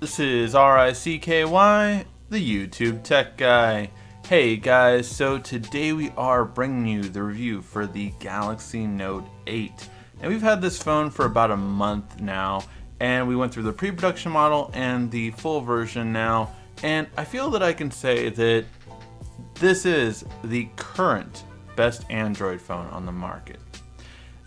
This is RICKY, the YouTube Tech Guy. Hey guys, so today we are bringing you the review for the Galaxy Note 8. And we've had this phone for about a month now, and we went through the pre-production model and the full version now, and I feel that I can say that this is the current best Android phone on the market.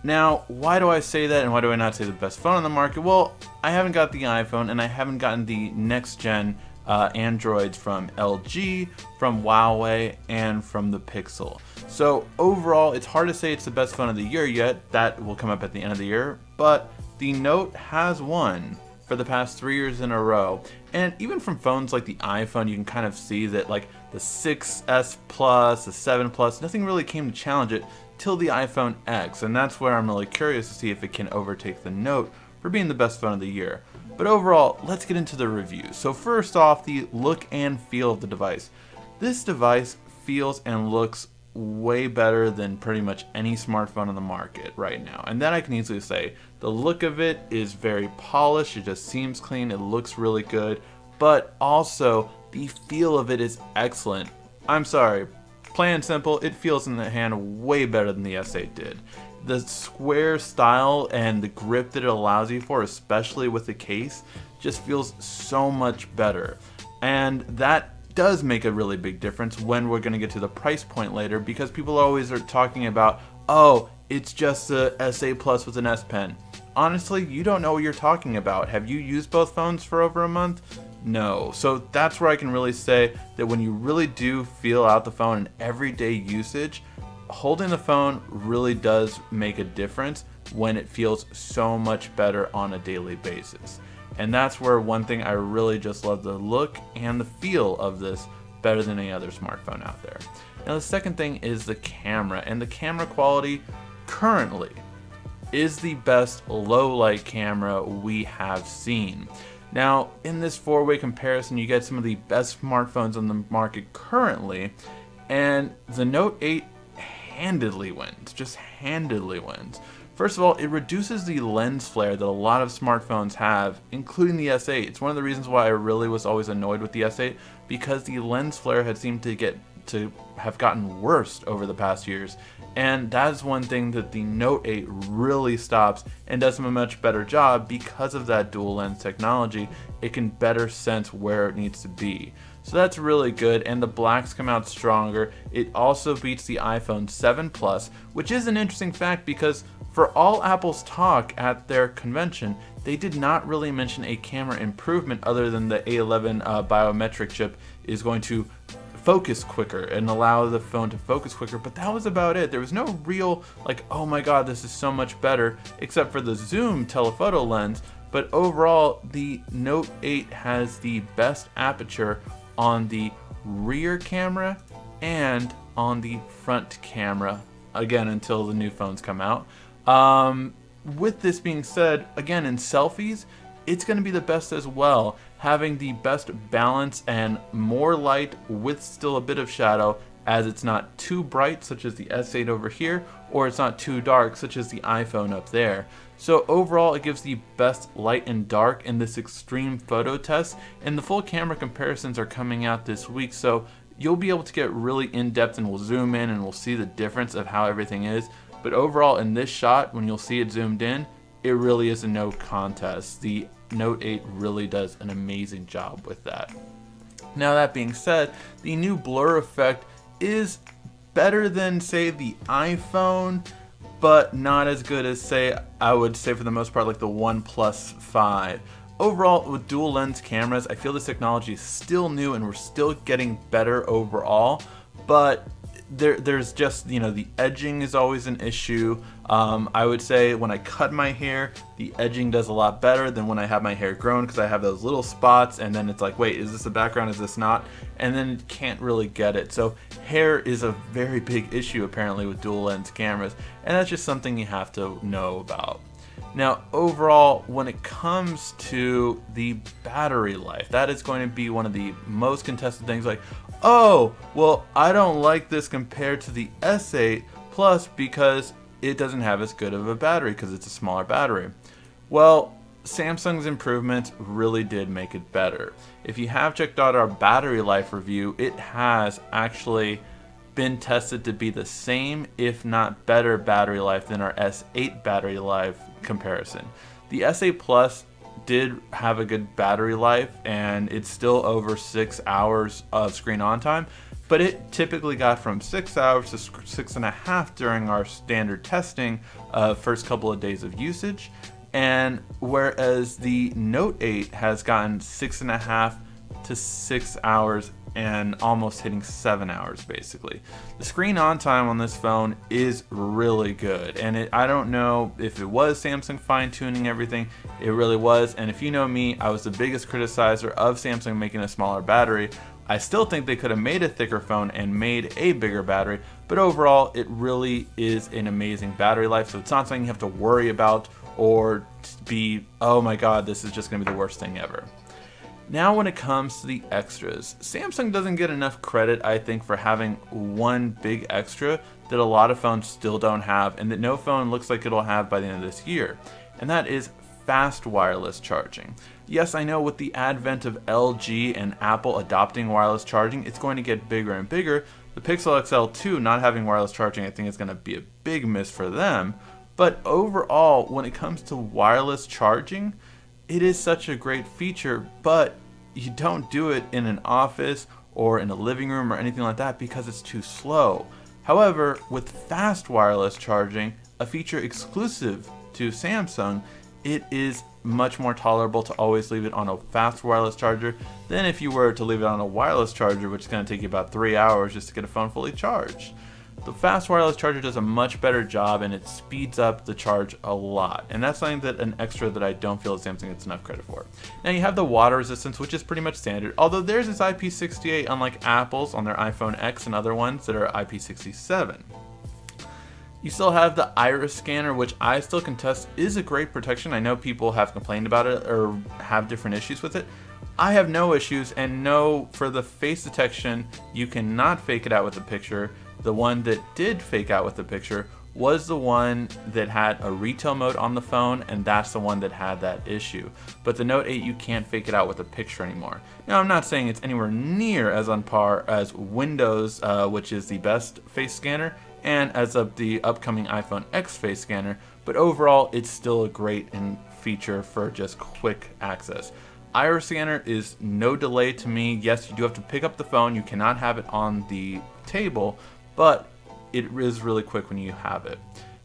Now, why do I say that and why do I not say the best phone on the market? Well, I haven't got the iPhone and I haven't gotten the next gen Androids from LG, from Huawei, and from the Pixel. So overall, it's hard to say it's the best phone of the year yet. That will come up at the end of the year, but the Note has won for the past 3 years in a row. And even from phones like the iPhone, you can kind of see that like the 6S Plus, the 7 Plus, nothing really came to challenge it till the iPhone X, and that's where I'm really curious to see if it can overtake the Note for being the best phone of the year. But overall, let's get into the review. So first off, the look and feel of the device. This device feels and looks way better than pretty much any smartphone on the market right now, and that I can easily say. The look of it is very polished, it just seems clean, it looks really good, but also the feel of it is excellent. I'm sorry, plain and simple, it feels in the hand way better than the S8 did. The square style and the grip that it allows you for, especially with the case, just feels so much better. And that does make a really big difference when we're going to get to the price point later, because people always are talking about, oh, it's just the S8 Plus with an S Pen. Honestly, you don't know what you're talking about. Have you used both phones for over a month? No. So that's where I can really say that when you really do feel out the phone in everyday usage, holding the phone really does make a difference when it feels so much better on a daily basis. And that's where one thing I really just love, the look and the feel of this better than any other smartphone out there. Now the second thing is the camera, and the camera quality currently is the best low light camera we have seen. Now in this four-way comparison, you get some of the best smartphones on the market currently, and the Note 8 handedly wins, just handedly wins. First of all, it reduces the lens flare that a lot of smartphones have, including the S8. It's one of the reasons why I really was always annoyed with the S8, because the lens flare had seemed to have gotten worse over the past years. And that's one thing that the Note 8 really stops and does a much better job because of that dual lens technology. It can better sense where it needs to be. So that's really good, and the blacks come out stronger. It also beats the iPhone 7 Plus, which is an interesting fact because for all Apple's talk at their convention, they did not really mention a camera improvement other than the A11 biometric chip is going to focus quicker and allow the phone to focus quicker, but that was about it. There was no real like, oh my god, this is so much better, except for the zoom telephoto lens. But overall, the Note 8 has the best aperture on the rear camera and on the front camera, again until the new phones come out. With this being said, again in selfies, it's going to be the best as well, having the best balance and more light with still a bit of shadow, as it's not too bright such as the S8 over here, or it's not too dark such as the iPhone up there. So overall, it gives the best light and dark in this extreme photo test, and the full camera comparisons are coming out this week, so you'll be able to get really in-depth, and we'll zoom in and we'll see the difference of how everything is. But overall, in this shot, when you'll see it zoomed in, it really is a no contest. The Note 8 really does an amazing job with that. Now that being said, the new blur effect is better than, say, the iPhone, but not as good as, say, I would say for the most part, like the OnePlus 5. Overall, with dual lens cameras, I feel this technology is still new and we're still getting better overall, but there's just, you know, the edging is always an issue. I would say when I cut my hair, the edging does a lot better than when I have my hair grown, because I have those little spots and then it's like, wait, is this a background, is this not? And then it can't really get it. So hair is a very big issue apparently with dual lens cameras, and that's just something you have to know about. Now overall, when it comes to the battery life, that is going to be one of the most contested things. Like, oh, well, I don't like this compared to the S8 Plus because it doesn't have as good of a battery because it's a smaller battery. Well, Samsung's improvements really did make it better. If you have checked out our battery life review, it has actually been tested to be the same, if not better, battery life than our S8 battery life comparison. The S8 Plus did have a good battery life, and it's still over 6 hours of screen on time, but it typically got from 6 hours to 6.5 during our standard testing first couple of days of usage. And whereas the Note 8 has gotten 6.5 to 6 hours and almost hitting 7 hours basically. The screen on time on this phone is really good, and I don't know if it was Samsung fine-tuning everything. It really was, and if you know me, I was the biggest criticizer of Samsung making a smaller battery. I still think they could have made a thicker phone and made a bigger battery, but overall it really is an amazing battery life, so it's not something you have to worry about or be, oh my god, this is just going to be the worst thing ever. Now when it comes to the extras, Samsung doesn't get enough credit, I think, for having one big extra that a lot of phones still don't have, and that no phone looks like it'll have by the end of this year, and that is fast wireless charging. Yes, I know with the advent of LG and Apple adopting wireless charging, it's going to get bigger and bigger. The Pixel XL 2 not having wireless charging, I think, is going to be a big miss for them. But overall, when it comes to wireless charging, it is such a great feature, but you don't do it in an office or in a living room or anything like that because it's too slow. However, with fast wireless charging, a feature exclusive to Samsung, it is much more tolerable to always leave it on a fast wireless charger than if you were to leave it on a wireless charger, which is going to take you about 3 hours just to get a phone fully charged. The fast wireless charger does a much better job, and it speeds up the charge a lot, and that's something that an extra that I don't feel Samsung gets enough credit for. Now you have the water resistance, which is pretty much standard, although theirs is IP68 unlike Apple's on their iPhone X and other ones that are IP67. You still have the iris scanner, which I still contest is a great protection. I know people have complained about it or have different issues with it. I have no issues, and no, for the face detection, you cannot fake it out with a picture. The one that did fake out with the picture was the one that had a retail mode on the phone, and that's the one that had that issue. But the Note 8, you can't fake it out with a picture anymore. Now, I'm not saying it's anywhere near as on par as Windows, which is the best face scanner, and as of the upcoming iPhone X face scanner, but overall, it's still a great feature for just quick access. Iris scanner is no delay to me. Yes, you do have to pick up the phone. You cannot have it on the table, but it is really quick when you have it.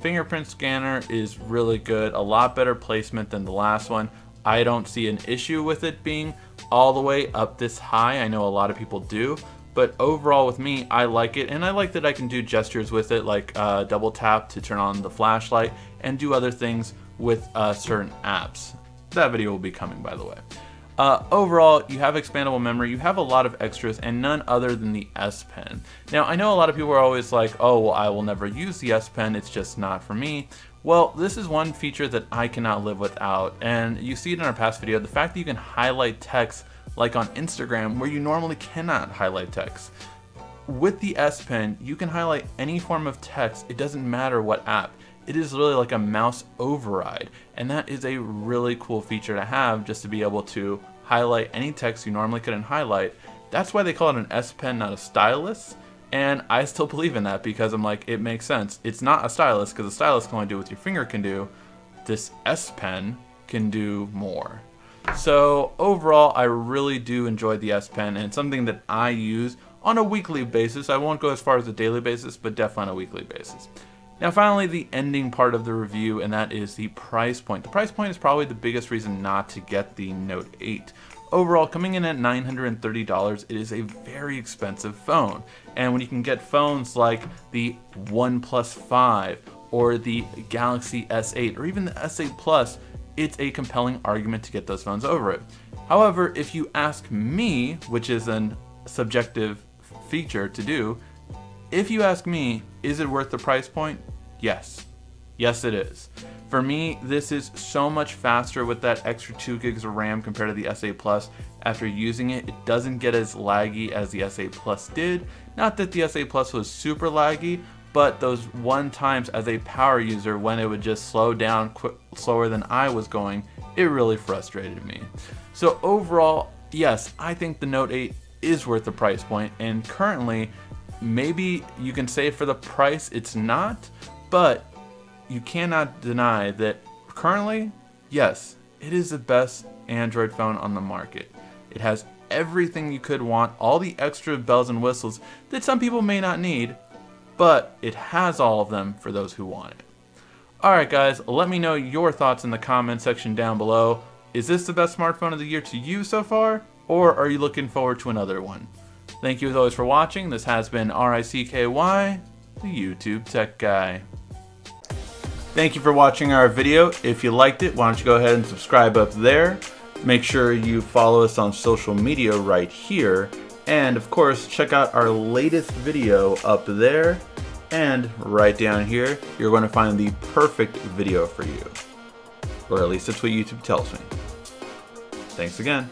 Fingerprint scanner is really good, a lot better placement than the last one. I don't see an issue with it being all the way up this high. I know a lot of people do, but overall with me, I like it, and I like that I can do gestures with it, like double tap to turn on the flashlight and do other things with certain apps. That video will be coming, by the way. Overall, you have expandable memory, you have a lot of extras, and none other than the S Pen. Now, I know a lot of people are always like, oh, well, I will never use the S Pen, it's just not for me. Well, this is one feature that I cannot live without, and you see it in our past video, the fact that you can highlight text like on Instagram, where you normally cannot highlight text. With the S Pen, you can highlight any form of text, it doesn't matter what app. It is really like a mouse override, and that is a really cool feature to have, just to be able to highlight any text you normally couldn't highlight. That's why they call it an S Pen, not a stylus, and I still believe in that because I'm like, it makes sense. It's not a stylus because a stylus can only do what your finger can do. This S Pen can do more. So overall, I really do enjoy the S Pen, and it's something that I use on a weekly basis. I won't go as far as a daily basis, but definitely on a weekly basis. Now finally, the ending part of the review, and that is the price point. The price point is probably the biggest reason not to get the Note 8. Overall, coming in at $930, it is a very expensive phone. And when you can get phones like the OnePlus 5 or the Galaxy S8 or even the S8 Plus, it's a compelling argument to get those phones over it. However, if you ask me, which is a subjective feature to do, if you ask me, is it worth the price point? Yes. Yes, it is. For me, this is so much faster with that extra 2 gigs of RAM compared to the S8 Plus. After using it, it doesn't get as laggy as the S8 Plus did. Not that the S8 Plus was super laggy, but those one times as a power user when it would just slow down slower than I was going, It really frustrated me. So overall, yes, I think the Note 8 is worth the price point, and currently, maybe you can say for the price it's not, but you cannot deny that currently, yes, it is the best Android phone on the market. It has everything you could want, all the extra bells and whistles that some people may not need, but it has all of them for those who want it. Alright guys, let me know your thoughts in the comment section down below. Is this the best smartphone of the year to you so far, or are you looking forward to another one? Thank you as always for watching. This has been RICKY, the YouTube Tech Guy. Thank you for watching our video. If you liked it, why don't you go ahead and subscribe up there. Make sure you follow us on social media right here. And of course, check out our latest video up there. And right down here, you're going to find the perfect video for you. Or at least that's what YouTube tells me. Thanks again.